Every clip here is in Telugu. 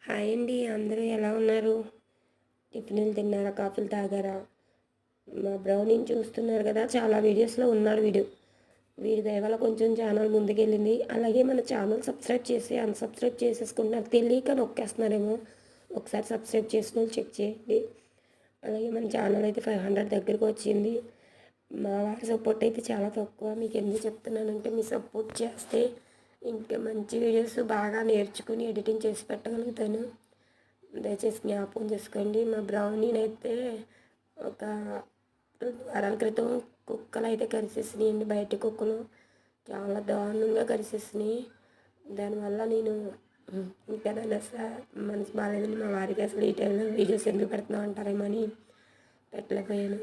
హాయ్ అండి, అందరూ ఎలా ఉన్నారు? టిఫిన్లు తిన్నారా? కాఫీలు తాగారా? మా బ్రౌనీని చూస్తున్నారు కదా, చాలా వీడియోస్లో ఉన్నాడు వీడు. వీడి దయ వల్ల కొంచెం ఛానల్ ముందుకెళ్ళింది. అలాగే మన ఛానల్ సబ్స్క్రైబ్ చేసి అన్సబ్స్క్రైబ్ చేసేసుకుంటున్నారు, తెలియక నొక్కేస్తున్నారేమో. ఒకసారి సబ్స్క్రైబ్ చేసిన వాళ్ళు చెక్ చేయండి. అలాగే మన ఛానల్ అయితే 500 దగ్గరకు వచ్చింది. మా వారి సపోర్ట్ అయితే చాలా తక్కువ. మీకు ఎందుకు చెప్తున్నానంటే, మీ సపోర్ట్ చేస్తే ఇంకా మంచి వీడియోస్ బాగా నేర్చుకుని ఎడిటింగ్ చేసి పెట్టగలుగుతాను. దయచేసి జ్ఞాపకం చేసుకోండి. మా బ్రౌనీని అయితే ఒక 2 వారాల క్రితం కుక్కలు అయితే కరిచేసినాయండి. బయట కుక్కలు చాలా దారుణంగా కరిచేసినాయి. దానివల్ల నేను ఇంకా నన్ను మనసు బాగాలేదని మా వారికి అసలు ఈ టైంలో వీడియోస్ ఎందుకు పెడుతున్నావు అంటారేమో అని పెట్టలేకపోయాను.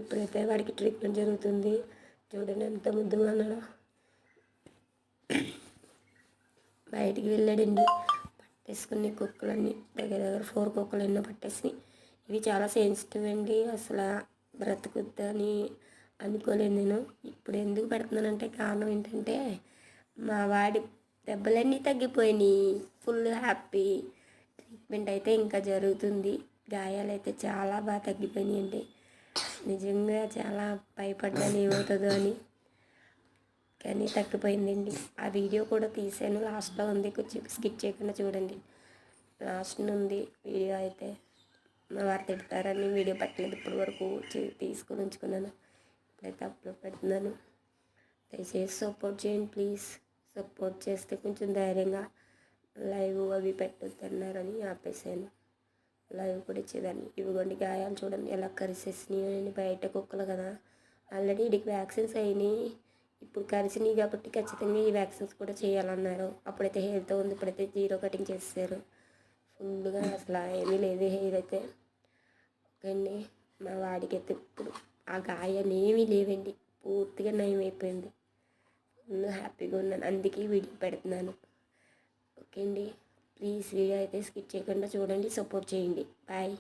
ఇప్పుడైతే వాడికి ట్రీట్మెంట్ జరుగుతుంది. చూడండి ఎంత ముద్దుగా ఉన్నాడో. బయటికి వెళ్ళాడండి. పట్టేసుకుని కుక్కలన్నీ దగ్గర 4 కుక్కలు ఎన్నో పట్టేసినాయి. ఇవి చాలా సెన్సిటివ్ అండి. అసలు బ్రతుకుద్దని అనుకోలేదు నేను. ఇప్పుడు ఎందుకు పెడుతున్నానంటే కారణం ఏంటంటే, మా వాడి దెబ్బలన్నీ తగ్గిపోయినాయి. Full happy. ట్రీట్మెంట్ అయితే ఇంకా జరుగుతుంది. గాయాలైతే చాలా బాగా తగ్గిపోయినాయండి. నిజంగా చాలా భయపడ్డాను ఏమవుతుందో అని, కానీ తగ్గిపోయిందండి. ఆ వీడియో కూడా తీసాను, లాస్ట్లో ఉంది, కొంచెం స్కిప్ చేయకుండా చూడండి. లాస్ట్ ఉంది వీడియో అయితే. మా వారు తిడతారని వీడియో పెట్టలేదు ఇప్పటి వరకు, తీసుకొని ఉంచుకున్నాను. ఇప్పుడైతే అప్లోడ్ పెడుతున్నాను. దయచేసి సపోర్ట్ చేయండి ప్లీజ్. సపోర్ట్ చేస్తే కొంచెం ధైర్యంగా లైవ్ అవి పెట్టొద్దన్నారని ఆపేసాను. లైవ్ కూడా ఇచ్చేదాన్ని. ఇవిగోండి గాయాలు చూడండి ఎలా కరిసేసినాయి. నేను బయట కుక్కలు కదా, ఆల్రెడీ వీడికి వ్యాక్సిన్స్ అయినాయి. ఇప్పుడు కరిచినాయి కాబట్టి ఖచ్చితంగా ఈ వ్యాక్సిన్స్ కూడా చేయాలన్నారు. అప్పుడైతే హెయిర్తో ఉంది, ఇప్పుడైతే 0 కటింగ్ చేసేసారు. ఫుల్గా అసలు ఏమీ లేదు హెయిర్ అయితే. ఓకే అండి, మా వాడికి అయితే ఇప్పుడు ఆ గాయాలు ఏమీ లేవండి, పూర్తిగా నయం అయిపోయింది. ఫుల్ హ్యాపీగా ఉన్నాను, అందుకే వీడియో పెడుతున్నాను. ఓకే అండి, ప్లీజ్ వీడియో అయితే స్కిప్ చేయకుండా చూడండి, సపోర్ట్ చేయండి. బాయ్.